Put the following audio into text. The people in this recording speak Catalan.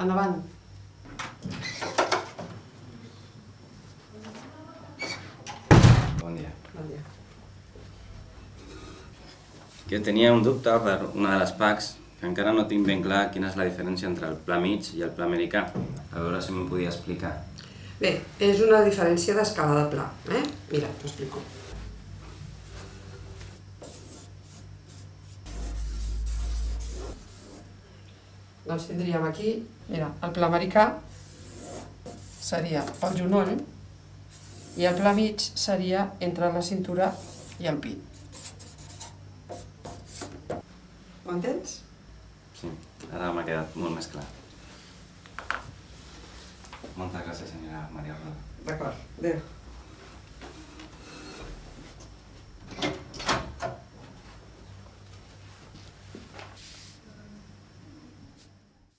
Endavant. Bon dia. Bon dia. Que tenia un dubte per una de les PACs, que encara no tinc ben clar quina és la diferència entre el pla mig i el pla americà. A veure si m'ho podia explicar. Bé, és una diferència d'escala de pla. Mira, t'ho explico. Doncs tindríem aquí, mira, el pla americà seria el genoll i el pla mig seria entre la cintura i el pit. Ho entens? Sí, ara m'ha quedat molt més clar. Moltes gràcies, senyora Maria Roda. D'acord, adéu.